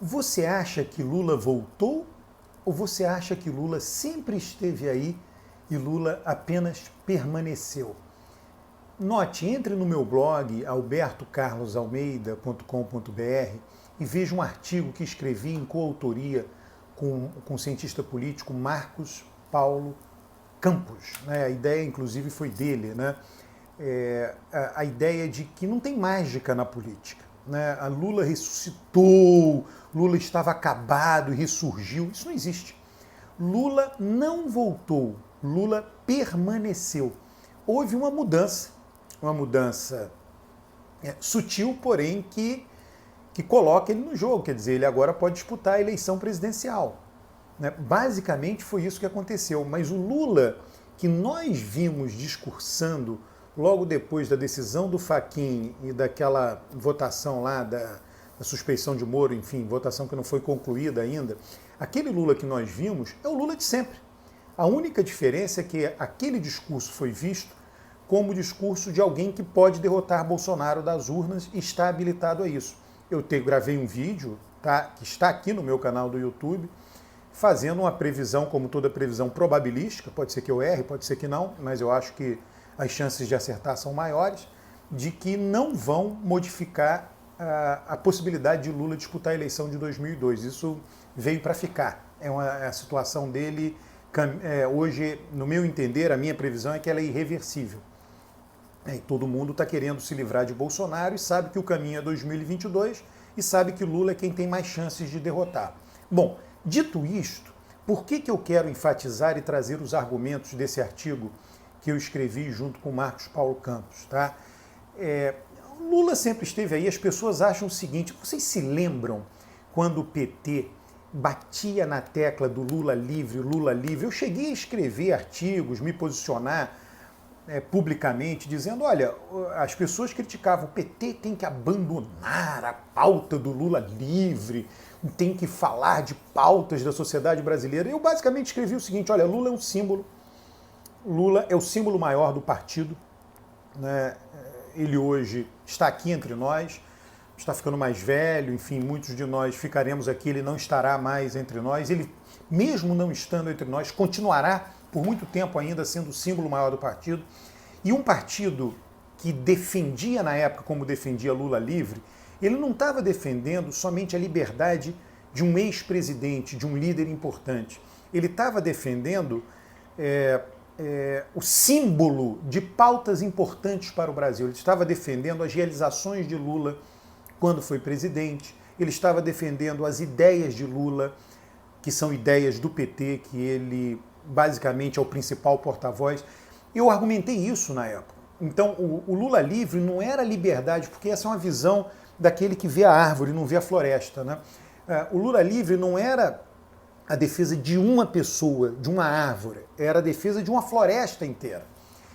Você acha que Lula voltou ou você acha que Lula sempre esteve aí e Lula apenas permaneceu? Note, entre no meu blog albertocarlosalmeida.com.br e veja um artigo que escrevi em coautoria com o cientista político Marcos Paulo Campos. Né? A ideia, inclusive, foi dele. Né? A ideia de que não tem mágica na política. Né? A Lula ressuscitou, Lula estava acabado e ressurgiu. Isso não existe. Lula não voltou, Lula permaneceu. Houve uma mudança sutil, porém, que coloca ele no jogo. Quer dizer, ele agora pode disputar a eleição presidencial. Né? Basicamente foi isso que aconteceu. Mas o Lula, que nós vimos discursando logo depois da decisão do Fachin e daquela votação lá da suspeição de Moro, enfim, votação que não foi concluída ainda, aquele Lula que nós vimos é o Lula de sempre. A única diferença é que aquele discurso foi visto como discurso de alguém que pode derrotar Bolsonaro das urnas e está habilitado a isso. Eu gravei um vídeo, tá, que está aqui no meu canal do YouTube, fazendo uma previsão, como toda previsão probabilística, pode ser que eu erre, pode ser que não, mas eu acho que as chances de acertar são maiores, de que não vão modificar a possibilidade de Lula disputar a eleição de 2002. Isso veio para ficar. A situação dele, hoje, no meu entender, a minha previsão é que ela é irreversível. E todo mundo está querendo se livrar de Bolsonaro e sabe que o caminho é 2022 e sabe que Lula é quem tem mais chances de derrotar. Bom, dito isto, por que eu quero enfatizar e trazer os argumentos desse artigo que eu escrevi junto com Marcos Paulo Campos? Tá? Lula sempre esteve aí, as pessoas acham o seguinte, vocês se lembram quando o PT batia na tecla do Lula livre, Lula livre? Eu cheguei a escrever artigos, me posicionar publicamente, dizendo, olha, as pessoas criticavam, o PT tem que abandonar a pauta do Lula livre, tem que falar de pautas da sociedade brasileira. Eu basicamente escrevi o seguinte, olha, Lula é um símbolo, Lula é o símbolo maior do partido, né? Ele hoje está aqui entre nós, está ficando mais velho, enfim, muitos de nós ficaremos aqui, ele não estará mais entre nós, ele, mesmo não estando entre nós, continuará por muito tempo ainda sendo o símbolo maior do partido. E um partido que defendia na época como defendia Lula livre, ele não estava defendendo somente a liberdade de um ex-presidente, de um líder importante. Ele estava defendendo o símbolo de pautas importantes para o Brasil. Ele estava defendendo as realizações de Lula quando foi presidente. Ele estava defendendo as ideias de Lula, que são ideias do PT, que ele basicamente é o principal porta-voz. Eu argumentei isso na época. Então, o Lula livre não era liberdade, porque essa é uma visão daquele que vê a árvore, não vê a floresta. Né? O Lula livre não era a defesa de uma pessoa, de uma árvore, era a defesa de uma floresta inteira.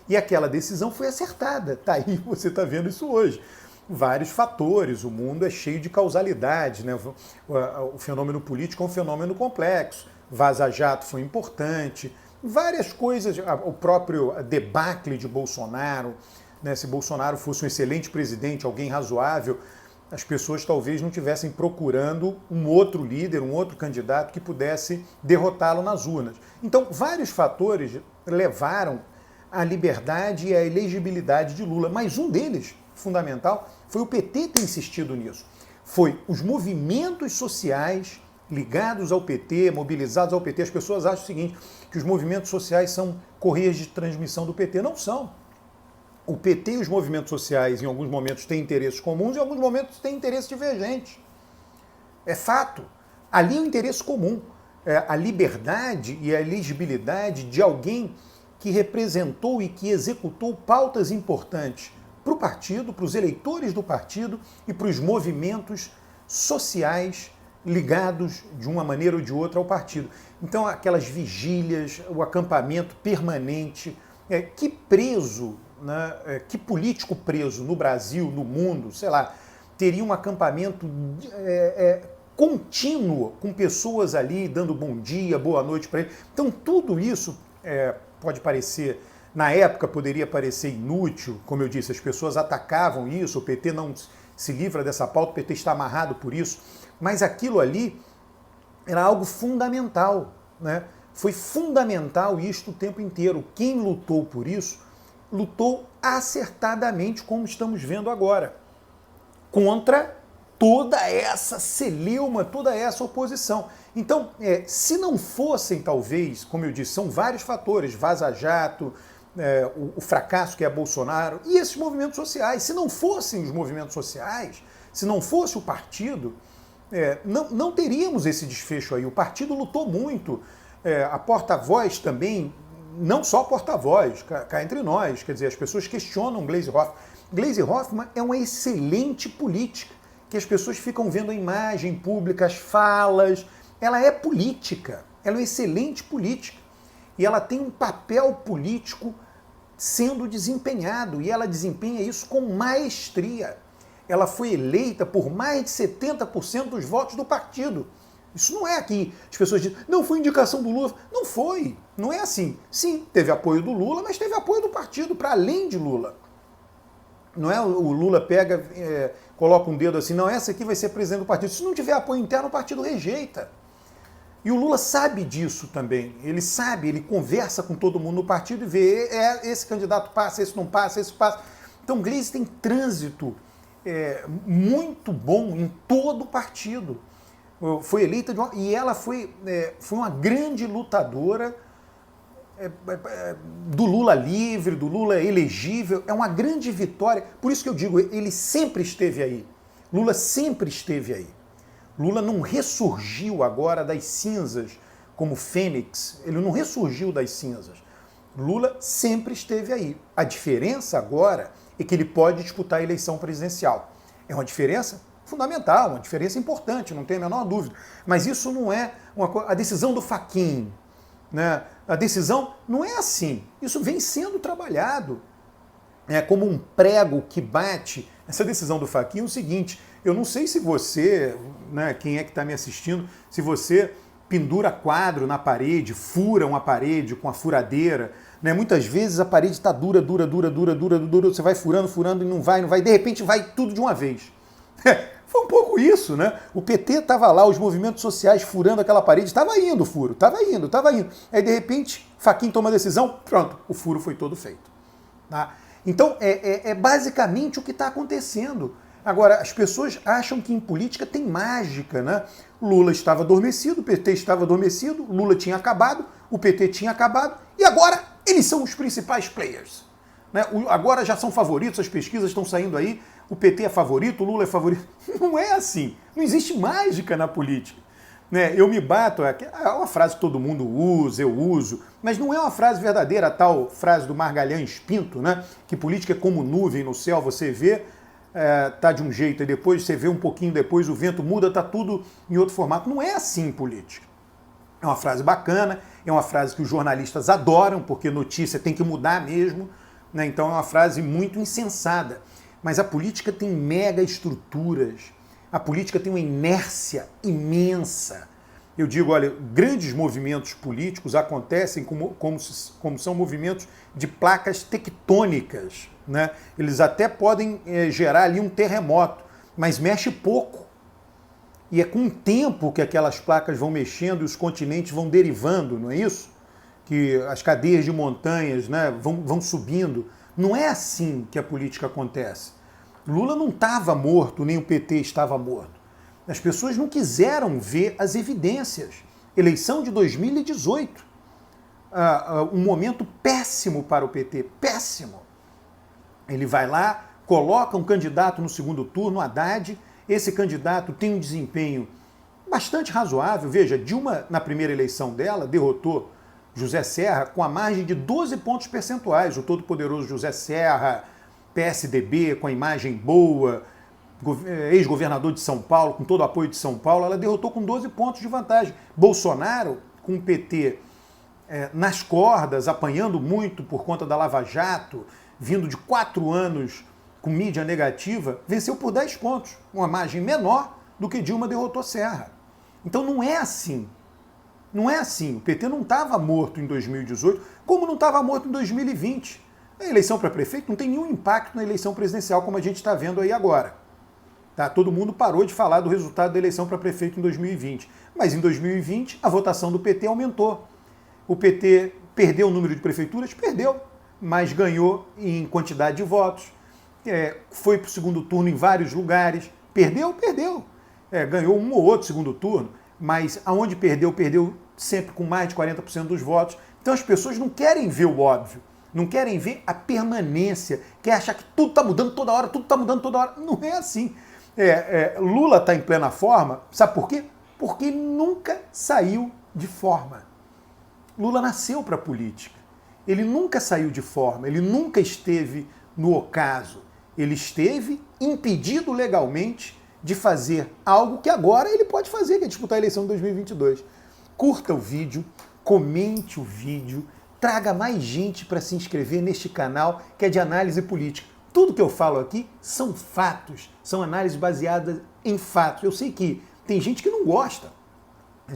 E aquela decisão foi acertada. Tá aí, você está vendo isso hoje. Vários fatores, o mundo é cheio de causalidade, né? O fenômeno político é um fenômeno complexo. Vaza Jato foi importante, várias coisas, o próprio debacle de Bolsonaro, né? Se Bolsonaro fosse um excelente presidente, alguém razoável, as pessoas talvez não estivessem procurando um outro líder, um outro candidato que pudesse derrotá-lo nas urnas. Então, vários fatores levaram à liberdade e à elegibilidade de Lula, mas um deles, fundamental, foi o PT ter insistido nisso. Foi os movimentos sociais ligados ao PT, mobilizados ao PT. As pessoas acham o seguinte, que os movimentos sociais são correias de transmissão do PT. Não são. O PT e os movimentos sociais, em alguns momentos, têm interesses comuns e em alguns momentos têm interesses divergentes. É fato. Ali é o interesse comum. A liberdade e a elegibilidade de alguém que representou e que executou pautas importantes para o partido, para os eleitores do partido e para os movimentos sociais ligados de uma maneira ou de outra ao partido. Então, aquelas vigílias, o acampamento permanente, que preso, né, que político preso no Brasil, no mundo, sei lá, teria um acampamento contínuo, com pessoas ali dando bom dia, boa noite para ele. Então, tudo isso pode parecer, na época poderia parecer inútil, como eu disse, as pessoas atacavam isso, o PT não se livra dessa pauta, o PT está amarrado por isso, mas aquilo ali era algo fundamental, né? Foi fundamental isto o tempo inteiro. Quem lutou por isso, lutou acertadamente, como estamos vendo agora, contra toda essa celeuma, toda essa oposição. Então, se não fossem, talvez, como eu disse, são vários fatores, Vaza Jato, o fracasso que é Bolsonaro, e esses movimentos sociais. Se não fossem os movimentos sociais, se não fosse o partido, não teríamos esse desfecho aí. O partido lutou muito, a porta-voz também, não só porta-voz, cá entre nós, quer dizer, as pessoas questionam Gleisi Hoffmann. Gleisi Hoffmann é uma excelente política, que as pessoas ficam vendo a imagem pública, as falas. Ela é política, ela é uma excelente política. E ela tem um papel político sendo desempenhado, e ela desempenha isso com maestria. Ela foi eleita por mais de 70% dos votos do partido. Isso não é que as pessoas dizem, não foi indicação do Lula. Não foi, não é assim. Sim, teve apoio do Lula, mas teve apoio do partido, para além de Lula. Não é o Lula pega, coloca um dedo assim, não, essa aqui vai ser presidente do partido. Se não tiver apoio interno, o partido rejeita. E o Lula sabe disso também. Ele sabe, ele conversa com todo mundo no partido e vê, esse candidato passa, esse não passa, esse passa. Então, Gleisi tem trânsito muito bom em todo o partido. Foi eleita e ela foi uma grande lutadora do Lula livre, do Lula elegível. É uma grande vitória. Por isso que eu digo, ele sempre esteve aí. Lula sempre esteve aí. Lula não ressurgiu agora das cinzas como fênix. Ele não ressurgiu das cinzas. Lula sempre esteve aí. A diferença agora é que ele pode disputar a eleição presidencial. É uma diferença fundamental, uma diferença importante, não tem a menor dúvida. Mas isso não é a decisão do Fachin, né? A decisão não é assim. Isso vem sendo trabalhado. É como um prego que bate. Essa decisão do Fachin é o seguinte, eu não sei se você, né, quem é que está me assistindo, se você pendura quadro na parede, fura uma parede com a furadeira, né? Muitas vezes a parede está dura, você vai furando e não vai, de repente vai tudo de uma vez. Foi um pouco isso, né? O PT estava lá, os movimentos sociais furando aquela parede, estava indo o furo, estava indo. Aí de repente, Fachin toma a decisão, pronto, o furo foi todo feito. Tá? Então é basicamente o que está acontecendo. Agora, as pessoas acham que em política tem mágica, né? Lula estava adormecido, o PT estava adormecido, Lula tinha acabado, o PT tinha acabado, e agora eles são os principais players. Né? Agora já são favoritos, as pesquisas estão saindo aí, o PT é favorito, o Lula é favorito. Não é assim, não existe mágica na política. Né? Eu me bato, é uma frase que todo mundo usa, eu uso, mas não é uma frase verdadeira, a tal frase do Magalhães Pinto, né? Que política é como nuvem no céu, você vê, tá de um jeito, e depois você vê um pouquinho depois, o vento muda, tá tudo em outro formato. Não é assim política. É uma frase bacana, é uma frase que os jornalistas adoram, porque notícia tem que mudar mesmo, né? Então é uma frase muito insensada. Mas a política tem mega estruturas, a política tem uma inércia imensa. Eu digo, olha, grandes movimentos políticos acontecem como são movimentos de placas tectônicas, né? Eles até podem gerar ali um terremoto, mas mexe pouco. E é com o tempo que aquelas placas vão mexendo e os continentes vão derivando, não é isso? Que as cadeias de montanhas, né, vão subindo. Não é assim que a política acontece. Lula não estava morto, nem o PT estava morto. As pessoas não quiseram ver as evidências. Eleição de 2018. Um momento péssimo para o PT, péssimo. Ele vai lá, coloca um candidato no segundo turno, Haddad. Esse candidato tem um desempenho bastante razoável. Veja, Dilma, na primeira eleição dela, derrotou José Serra com a margem de 12 pontos percentuais. O todo-poderoso José Serra, PSDB, com a imagem boa, ex-governador de São Paulo, com todo o apoio de São Paulo, ela derrotou com 12 pontos de vantagem. Bolsonaro, com o PT nas cordas, apanhando muito por conta da Lava Jato, vindo de 4 anos com mídia negativa, venceu por 10 pontos, uma margem menor do que Dilma derrotou Serra. Então não é assim. Não é assim. O PT não estava morto em 2018, como não estava morto em 2020. A eleição para prefeito não tem nenhum impacto na eleição presidencial, como a gente está vendo aí agora. Tá? Todo mundo parou de falar do resultado da eleição para prefeito em 2020. Mas em 2020, a votação do PT aumentou. O PT perdeu o número de prefeituras? Perdeu, mas ganhou em quantidade de votos. Foi para o segundo turno em vários lugares. Perdeu? Perdeu. Ganhou um ou outro segundo turno, mas aonde perdeu, perdeu sempre com mais de 40% dos votos. Então as pessoas não querem ver o óbvio, não querem ver a permanência, querem achar que tudo está mudando toda hora, tudo está mudando toda hora. Não é assim. Lula está em plena forma, sabe por quê? Porque ele nunca saiu de forma. Lula nasceu para a política. Ele nunca saiu de forma, ele nunca esteve no ocaso. Ele esteve impedido legalmente de fazer algo que agora ele pode fazer, que é disputar a eleição de 2022. Curta o vídeo, comente o vídeo, traga mais gente para se inscrever neste canal que é de análise política. Tudo que eu falo aqui são fatos, são análises baseadas em fatos. Eu sei que tem gente que não gosta,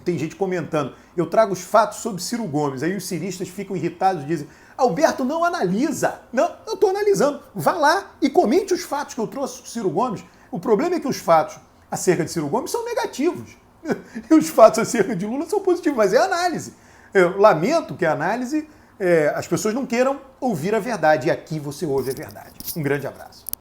tem gente comentando. Eu trago os fatos sobre Ciro Gomes, aí os ciristas ficam irritados e dizem: Alberto não analisa. Não, eu estou analisando. Vá lá e comente os fatos que eu trouxe sobre Ciro Gomes. O problema é que os fatos acerca de Ciro Gomes são negativos. E os fatos acerca de Lula são positivos, mas é análise. Eu lamento que a análise, as pessoas não queiram ouvir a verdade. E aqui você ouve a verdade. Um grande abraço.